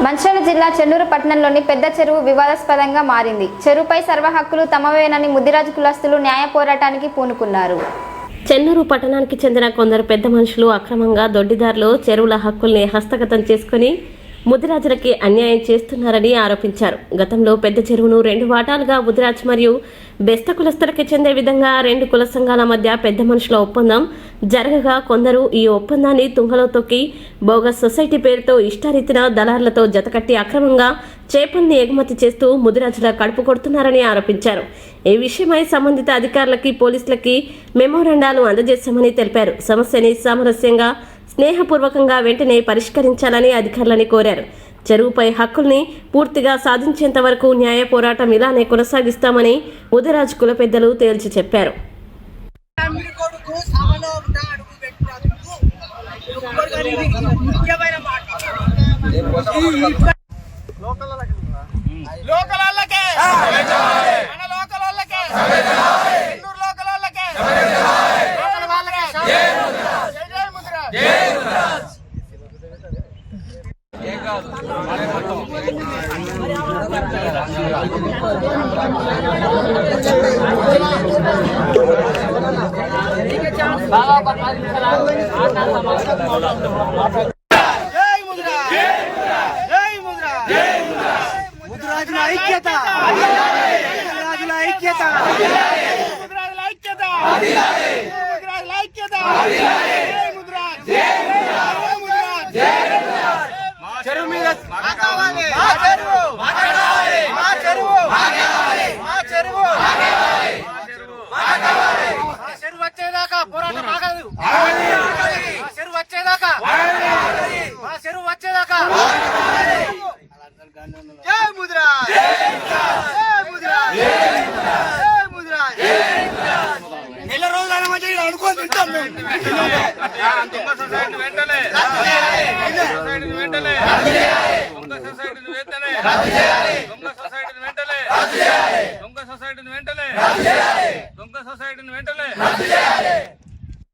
మంచిర్యాల జిల్లా చెన్నూరు పట్టణంలోని పెద్ద చెరువు వివాదాస్పదంగా మారింది. చెరువుపై సర్వ హక్కులు తమవేనని ముదిరాజు కులస్తులు న్యాయ పోరాటానికి పూనుకున్నారు. చెన్నూరు పట్టణానికి చెందిన కొందరు పెద్ద మనుషులు అక్రమంగా దొడ్డిదారులు చెరువుల హక్కుల్ని హస్తగతం చేసుకుని ముదిరాజులకి అన్యాయం చేస్తున్నారని ఆరోపించారు. గతంలో పెద్ద చెరువును 2 వాటాలుగా ముదిరాజ్ మరియు బెస్త కులస్తులకి చెందే విధంగా 2 కుల సంఘాల మధ్య పెద్ద మనుషుల ఒప్పందం జరగగా కొందరు ఈ ఒప్పందాన్ని తుంగలో తొక్కి బోగస్ సొసైటీ పేరుతో ఇష్టారీతిన దళారులతో జతకట్టి అక్రమంగా చేపల్ని ఎగుమతి చేస్తూ ముదిరాజుల కడుపు కొడుతున్నారని ఆరోపించారు. ఈ విషయమై సంబంధిత అధికారులకి పోలీసులకి మెమోరాండాలు అందజేశామని తెలిపారు. సమస్యని సామరస్యంగా స్నేహపూర్వకంగా వెంటనే పరిష్కరించాలని అధికారులని కోరారు. చెరువుపై హక్కుల్ని పూర్తిగా సాధించేంత వరకు న్యాయ పోరాటం ఇలానే కొనసాగిస్తామని ముదిరాజ్ కుల పెద్దలు తేల్చి చెప్పారు.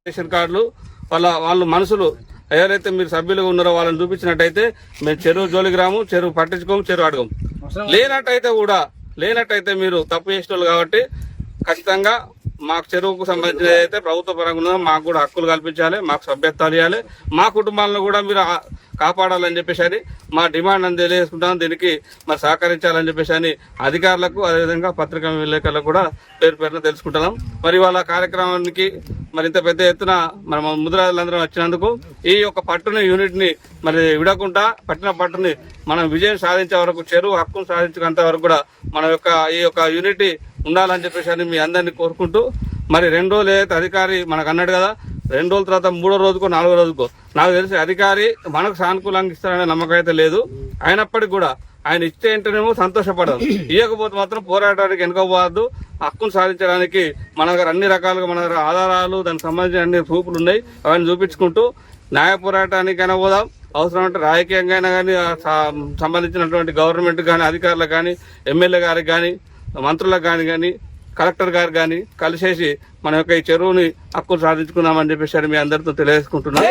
రేషన్ కార్డులు వాళ్ళు మనుషులు ఎవరైతే మీరు సభ్యులుగా ఉన్నారో వాళ్ళని చూపించినట్టయితే మేము చెరువు జోలికి రాము, చెరువు పట్టించుకోము, చెరువు అడగము. లేనట్టయితే మీరు తప్పు చేసిన వాళ్ళు కాబట్టి ఖచ్చితంగా మాకు చెరువుకు సంబంధించిన అయితే ప్రభుత్వ పరంగా ఉన్నదో మాకు కూడా హక్కులు కల్పించాలి, మాకు సభ్యత్వాలు ఇవ్వాలి, మా కుటుంబాలను కూడా మీరు కాపాడాలని చెప్పేసి మా డిమాండ్ అని తెలియజేసుకుంటాం. దీనికి మరి సహకరించాలని చెప్పేసి అధికారులకు అదేవిధంగా పత్రికా విలేకరులకు కూడా పేరున తెలుసుకుంటున్నాం. మరి వాళ్ళ కార్యక్రమానికి మరి ఇంత పెద్ద ఎత్తున మన ముదిరాజులందరం వచ్చినందుకు ఈ యొక్క పట్టుని యూనిట్ని మరి విడకుండా పట్టిన పట్టుని మనం విజయం సాధించే వరకు, చెరువు హక్కును సాధించేంత వరకు కూడా మన యొక్క ఈ యొక్క యూనిటీ ఉండాలని చెప్పేసి మీ అందరినీ కోరుకుంటూ, మరి 2 రోజులు ఏదైతే అధికారి మనకు అన్నాడు కదా, 2 రోజుల తర్వాత 3వ రోజుకో 4వ రోజుకో నాకు తెలిసి అధికారి మనకు సానుకూలంగా ఇస్తారనే నమ్మకం అయితే లేదు. అయినప్పటికీ కూడా ఆయన ఇచ్చే ఏంటనేమో సంతోషపడదు, ఇవ్వకపోతే మాత్రం పోరాటానికి వెనుకపోవద్దు. హక్కును సాధించడానికి మన దగ్గర అన్ని రకాలుగా మన దగ్గర ఆధారాలు, దానికి సంబంధించిన అన్ని ప్రూఫ్లు ఉన్నాయి. అవన్నీ చూపించుకుంటూ న్యాయ పోరాటానికైనా పోదాం. అవసరమంటే రాజకీయంగా అయినా కానీ సంబంధించినటువంటి గవర్నమెంట్ కానీ, అధికారులకు కానీ, ఎమ్మెల్యే గారికి కానీ, మంత్రులకు కానీ, కలెక్టర్ గారు కానీ కలిసేసి మన యొక్క ఈ చెరువుని హక్కులు సాధించుకుందామని చెప్పేసి మీ అందరితో తెలియజేసుకుంటున్నాం.